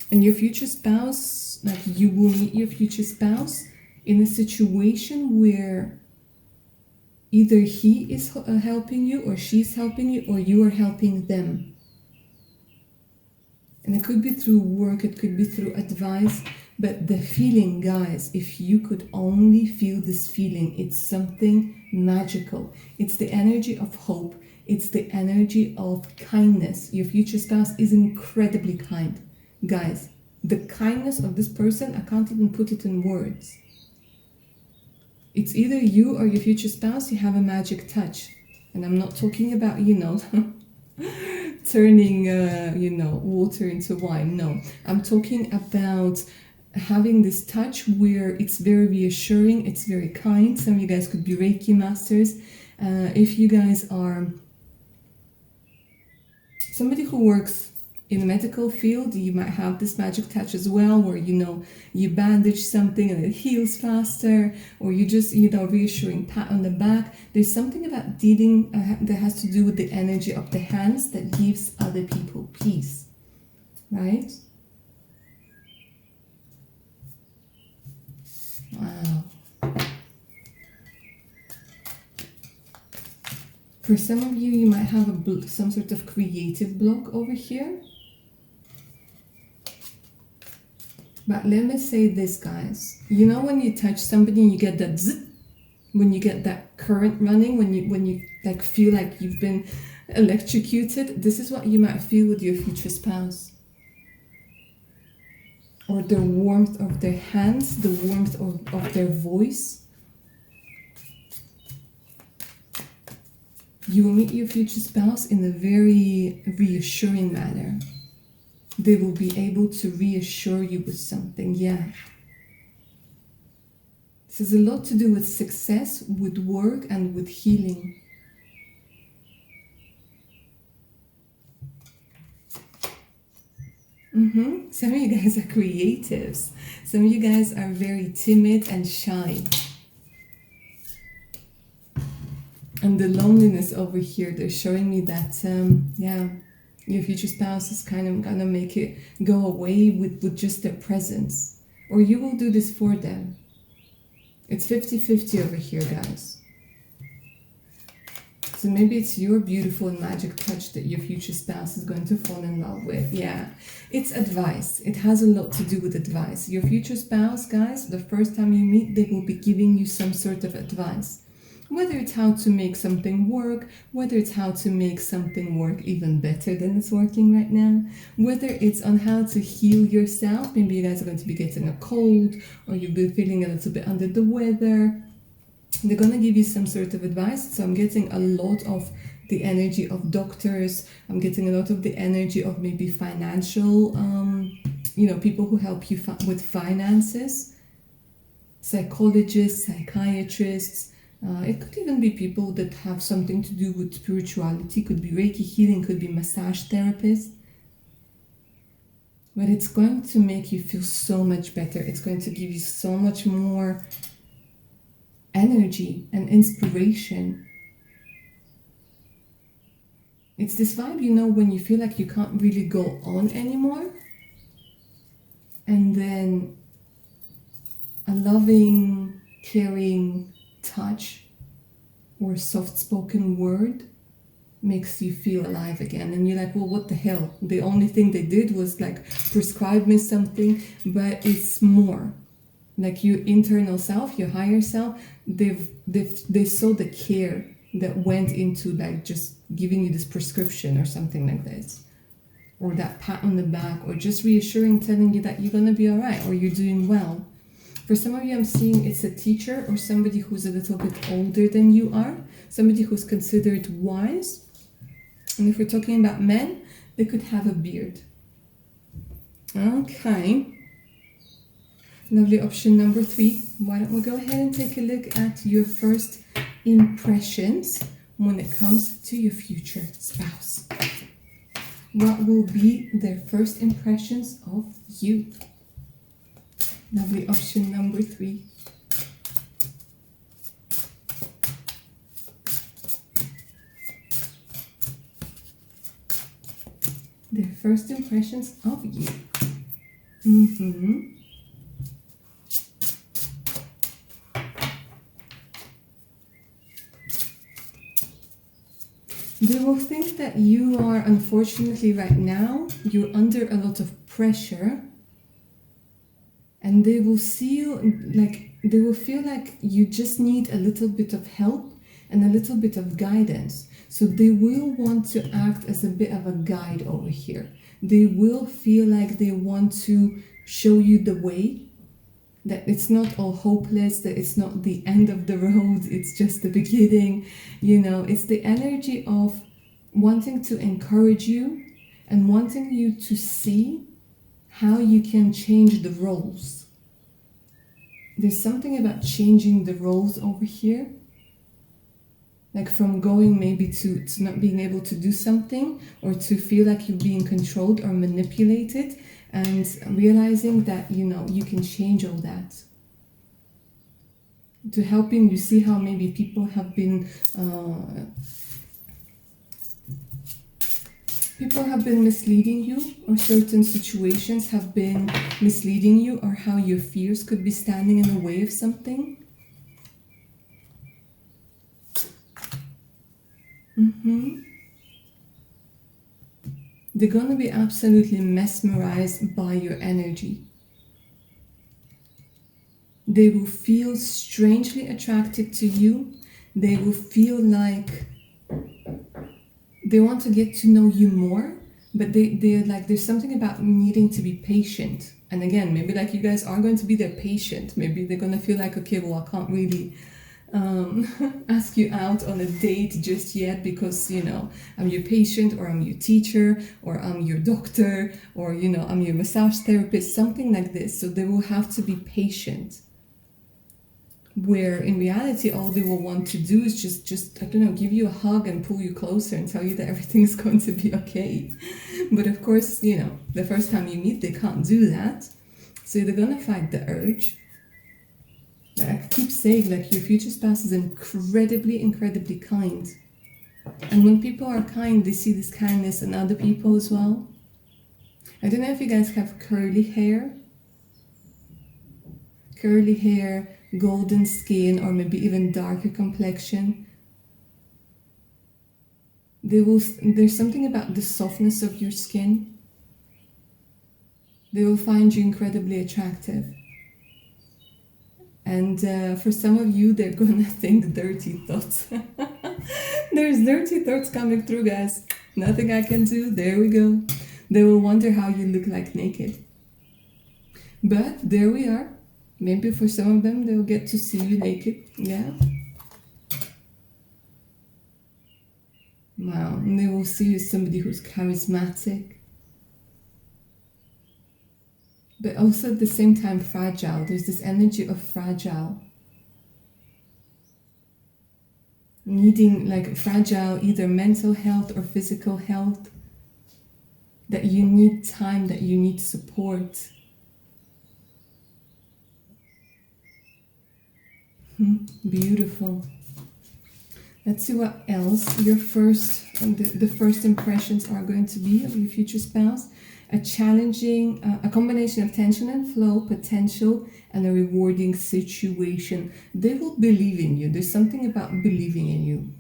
And your future spouse, like you will meet your future spouse in a situation where either he is helping you, or she's helping you, or you are helping them. And it could be through work, it could be through advice. But the feeling, guys, if you could only feel this feeling, it's something magical. It's the energy of hope. It's the energy of kindness. Your future spouse is incredibly kind. Guys, the kindness of this person, I can't even put it in words. It's either you or your future spouse, you have a magic touch. And I'm not talking about, you know, turning, you know, water into wine. No, I'm talking about having this touch where it's very reassuring, it's very kind. Some of you guys could be Reiki masters. If you guys are somebody who works in the medical field, you might have this magic touch as well, where you bandage something and it heals faster, or you just reassuring pat on the back. There's something about dealing that has to do with the energy of the hands that gives other people peace, right? Wow. For some of you, you might have some sort of creative block over here. But let me say this, guys. You know when you touch somebody and you get that zzz, when you get that current running, when you like feel like you've been electrocuted, this is what you might feel with your future spouse. Or the warmth of their hands, the warmth of their voice. You will meet your future spouse in a very reassuring manner. They will be able to reassure you with something, yeah. This has a lot to do with success, with work, and with healing. Some of you guys are creatives. Some of you guys are very timid and shy. And the loneliness over here, they're showing me that, yeah, your future spouse is kind of gonna make it go away with just their presence. Or you will do this for them. It's 50-50 over here, guys. So maybe it's your beautiful and magic touch that your future spouse is going to fall in love with. Yeah, it's advice. It has a lot to do with advice. Your future spouse, guys, the first time you meet, they will be giving you some sort of advice. Whether it's how to make something work, whether it's how to make something work even better than it's working right now, whether it's on how to heal yourself. Maybe you guys are going to be getting a cold, or you've been feeling a little bit under the weather. They're going to give you some sort of advice. So I'm getting a lot of the energy of doctors. I'm getting a lot of the energy of maybe financial, people who help you with finances, psychologists, psychiatrists. It could even be people that have something to do with spirituality. Could be Reiki healing, could be massage therapists. But it's going to make you feel so much better. It's going to give you so much more energy and inspiration. It's this vibe, when you feel like you can't really go on anymore. And then a loving, caring touch or soft-spoken word makes you feel alive again. And you're like, well, what the hell? The only thing they did was like prescribe me something, but it's more. Like your internal self, your higher self, they saw the care that went into like just giving you this prescription or something like this, or that pat on the back, or just reassuring, telling you that you're gonna be all right, or you're doing well. For some of you, I'm seeing it's a teacher or somebody who's a little bit older than you are, somebody who's considered wise. And if we're talking about men, they could have a beard. Okay. Lovely option number 3. Why don't we go ahead and take a look at your first impressions when it comes to your future spouse. What will be their first impressions of you? Lovely option number 3. Their first impressions of you. They will think that you are, unfortunately right now, you're under a lot of pressure, and they will feel like you just need a little bit of help and a little bit of guidance. So they will want to act as a bit of a guide over here. They will feel like they want to show you the way, that it's not all hopeless, that it's not the end of the road, it's just the beginning. It's the energy of wanting to encourage you and wanting you to see how you can change the roles. There's something about changing the roles over here. Like from going maybe to not being able to do something, or to feel like you're being controlled or manipulated, and realizing that, you know, you can change all that. To helping you see how maybe people have been misleading you, or certain situations have been misleading you, or how your fears could be standing in the way of something. They're going to be absolutely mesmerized by your energy. They will feel strangely attracted to you. They will feel like they want to get to know you more, but they're like, there's something about needing to be patient. And again, maybe like you guys are going to be their patient. Maybe they're going to feel like, okay, well, I can't really ask you out on a date just yet, because, you know, I'm your patient, or I'm your teacher, or I'm your doctor, or, you know, I'm your massage therapist, something like this. So they will have to be patient. Where in reality, all they will want to do is just I don't know, give you a hug and pull you closer and tell you that everything's going to be okay. But of course, you know, the first time you meet, they can't do that. So they're gonna fight the urge. But I keep saying, like, your future spouse is incredibly kind. And when people are kind, they see this kindness in other people as well. I don't know if you guys have curly hair, golden skin, or maybe even darker complexion. There's something about the softness of your skin. They will find you incredibly attractive. And for some of you, they're gonna think dirty thoughts. There's dirty thoughts coming through, guys. Nothing I can do. There we go. They will wonder how you look like naked. But there we are. Maybe for some of them, they'll get to see you naked. Yeah. Wow. And they will see you as somebody who's charismatic, but also at the same time fragile. There's this energy of fragile. Needing, like, fragile either mental health or physical health. That you need time, that you need support. Beautiful. Let's see what else your first, the first impressions are going to be of your future spouse. A challenging, a combination of tension and flow, potential, and a rewarding situation. They will believe in you. There's something about believing in you.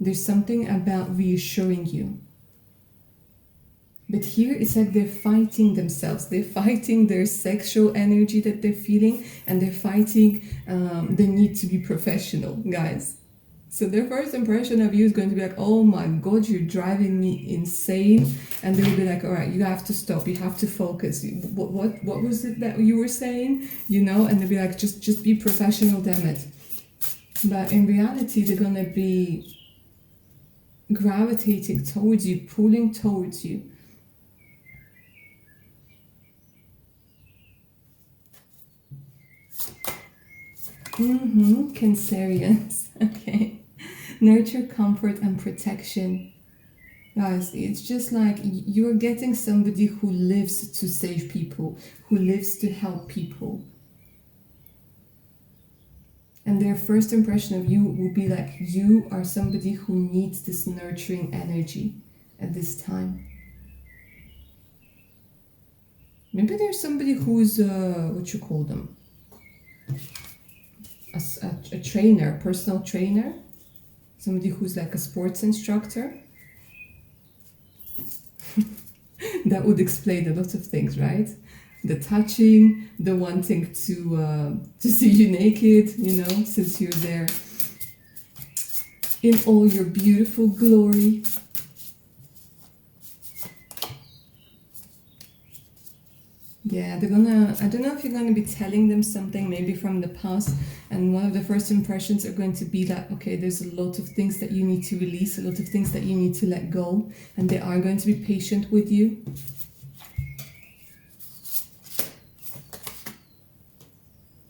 There's something about reassuring you. But here it's like they're fighting themselves. They're fighting their sexual energy that they're feeling, and they're fighting the need to be professional, guys. So their first impression of you is going to be like, oh my God, you're driving me insane. And they'll be like, all right, you have to stop. You have to focus. What was it that you were saying? You know, and they'll be like, just be professional, damn it. But in reality, they're going to be gravitating towards you, pulling towards you. Cancerians. Okay. Nurture, comfort, and protection. Guys, it's just like you're getting somebody who lives to save people, who lives to help people. And their first impression of you will be like, you are somebody who needs this nurturing energy at this time. Maybe there's somebody who's, what you call them? A trainer, personal trainer. Somebody who's like a sports instructor. That would explain a lot of things, right? The touching, the wanting to see you naked, you know, since you're there in all your beautiful glory. Yeah, they're gonna, I don't know if you're gonna be telling them something maybe from the past, and one of the first impressions are going to be that, okay, there's a lot of things that you need to release, a lot of things that you need to let go, and they are going to be patient with you.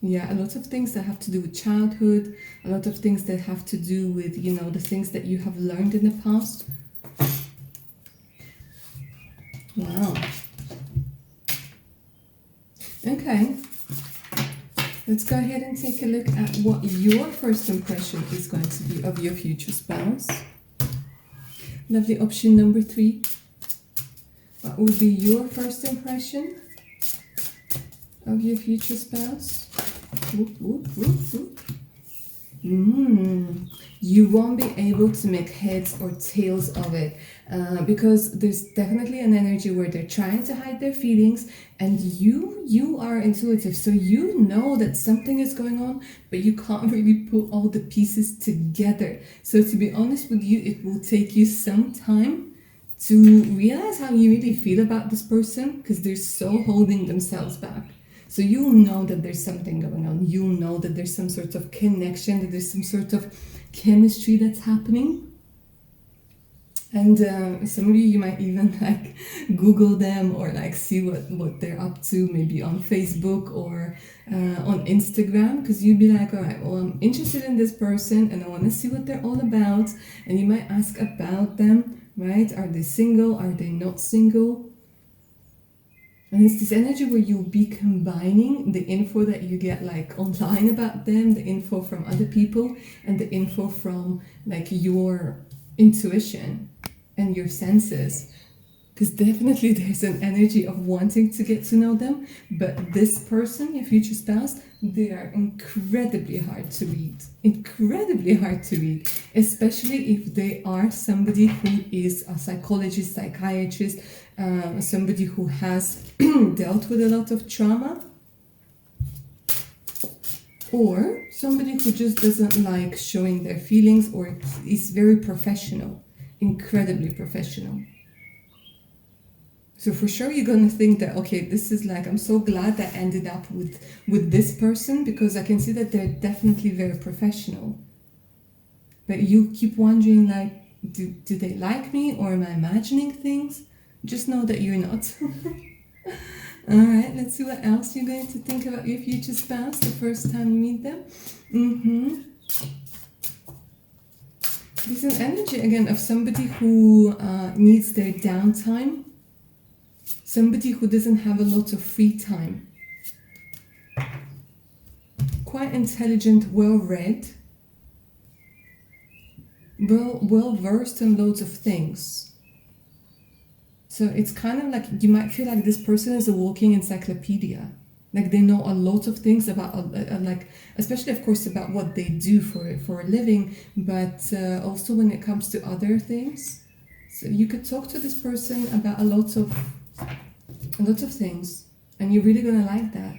Yeah, a lot of things that have to do with childhood, a lot of things that have to do with, you know, the things that you have learned in the past. Wow. Okay. Let's go ahead and take a look at what your first impression is going to be of your future spouse. Lovely option number 3. What will be your first impression of your future spouse? Whoop, whoop, whoop, whoop. You won't be able to make heads or tails of it because there's definitely an energy where they're trying to hide their feelings, and you are intuitive, so you know that something is going on, but you can't really put all the pieces together. So to be honest with you, it will take you some time to realize how you really feel about this person, because they're so holding themselves back. So you'll know that there's something going on. You'll know that there's some sort of connection, that there's some sort of chemistry that's happening. And some of you might even like Google them or like see what they're up to, maybe on Facebook or on Instagram, because you'd be like, all right, well, I'm interested in this person and I want to see what they're all about. And you might ask about them, right? Are they single? Are they not single? And it's this energy where you'll be combining the info that you get like online about them, the info from other people, and the info from like your intuition and your senses. Because definitely there's an energy of wanting to get to know them, but this person, your future spouse, they are incredibly hard to read. Incredibly hard to read, especially if they are somebody who is a psychologist, psychiatrist, somebody who has dealt with a lot of trauma, or somebody who just doesn't like showing their feelings, or is very professional, incredibly professional. So for sure you're going to think that, okay, this is like, I'm so glad that I ended up with this person, because I can see that they're definitely very professional. But you keep wondering, like, do they like me, or am I imagining things? Just know that you're not. Alright, let's see what else you're going to think about your future spouse the first time you meet them. There's an energy again of somebody who needs their downtime. Somebody who doesn't have a lot of free time. Quite intelligent, well-read. Well-versed in loads of things. So it's kind of like, you might feel like this person is a walking encyclopedia. Like they know a lot of things about, like, especially of course about what they do for a living, but also when it comes to other things. So you could talk to this person about a lot of things, and you're really gonna like that.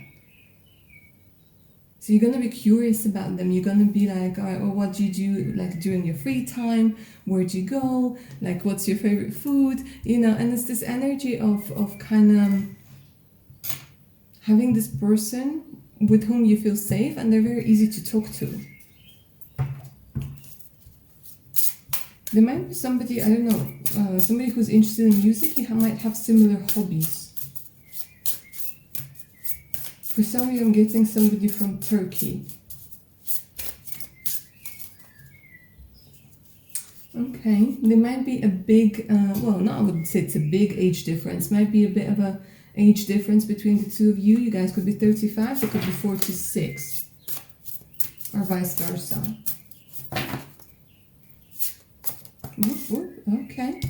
So you're gonna be curious about them. You're gonna be like, all right, well, what do you do like during your free time? Where'd you go? Like, what's your favorite food? You know, and it's this energy of kind of having this person with whom you feel safe, and they're very easy to talk to. There might be somebody, I don't know, somebody who's interested in music. You might have similar hobbies. For some of you, I'm getting somebody from Turkey. Okay, there might be a big, well, no, I wouldn't say it's a big age difference. Might be a bit of a age difference between the two of you. You guys could be 35, it could be 46, or vice versa. Whoop, whoop, okay.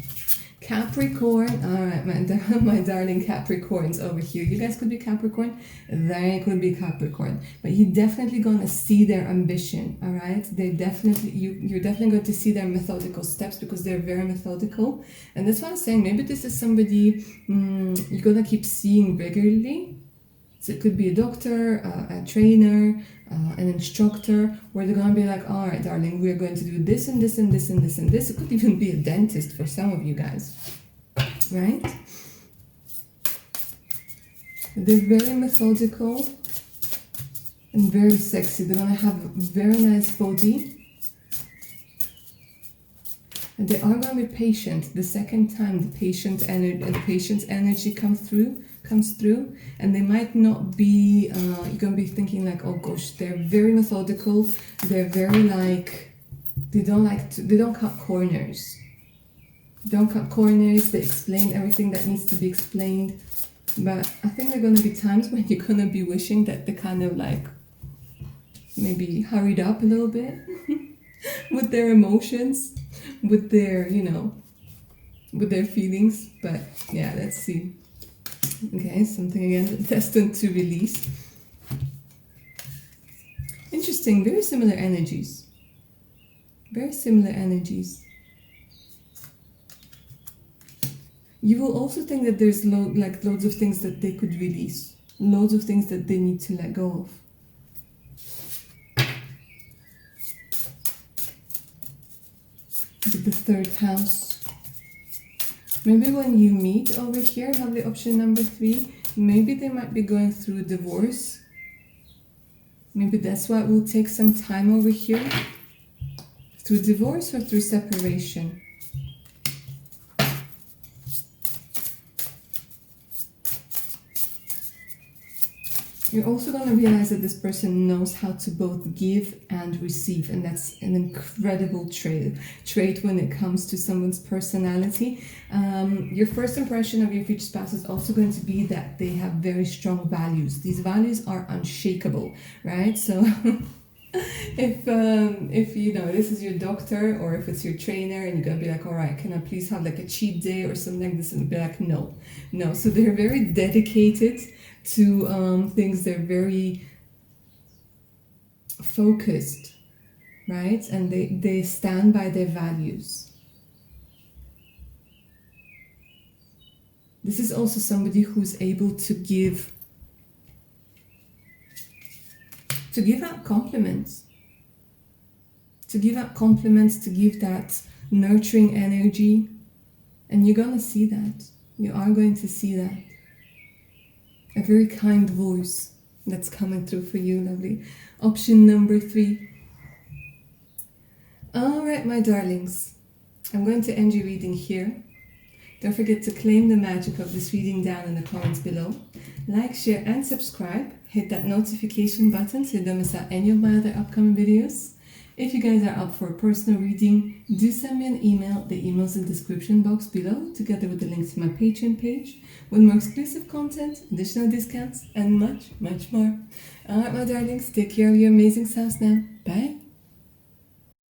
Capricorn, all right, my darling Capricorns over here. You guys could be Capricorn, they could be Capricorn, but you're definitely gonna see their ambition. All right, they definitely, you're definitely going to see their methodical steps, because they're very methodical. And that's what I'm saying. Maybe this is somebody you're gonna keep seeing regularly. So it could be a doctor, a trainer, an instructor, where they're gonna be like, all right, darling, we're going to do this and this and this and this and this. It could even be a dentist for some of you guys, right? They're very methodical and very sexy. They're gonna have a very nice body. And they are gonna be patient. The second time the patient's energy comes through, comes through, and they might not be, you're going to be thinking like, oh gosh, they're very methodical, they're very like, they don't cut corners. Don't cut corners, they explain everything that needs to be explained. But I think there are going to be times when you're going to be wishing that they kind of like maybe hurried up a little bit with their emotions, with their, you know, with their feelings. But yeah, let's see. Okay, something again destined to release. Interesting, very similar energies. Very similar energies. You will also think that there's loads of things that they could release. Loads of things that they need to let go of. With the third house. Maybe when you meet over here, lovely option number 3, maybe they might be going through a divorce. Maybe that's why it will take some time over here. Through divorce or through separation. You're also going to realize that this person knows how to both give and receive, and that's an incredible trait when it comes to someone's personality. Your first impression of your future spouse is also going to be that they have very strong values. These values are unshakable, right? So if you know this is your doctor, or if it's your trainer, and you're gonna be like, all right, can I please have like a cheat day or something like this, and be like, no. So they're very dedicated to things. They're very focused, right? And they stand by their values. This is also somebody who's able to give out compliments. To give that nurturing energy. And you're going to see that. You are going to see that. A very kind voice that's coming through for you, lovely. Option number 3. All right, my darlings. I'm going to end your reading here. Don't forget to claim the magic of this reading down in the comments below. Like, share, and subscribe. Hit that notification button so you don't miss out any of my other upcoming videos. If you guys are up for a personal reading, do send me an email. The email's in the description box below, together with the link to my Patreon page, with more exclusive content, additional discounts, and much, much more. Alright, my darlings, take care of your amazing selves now. Bye.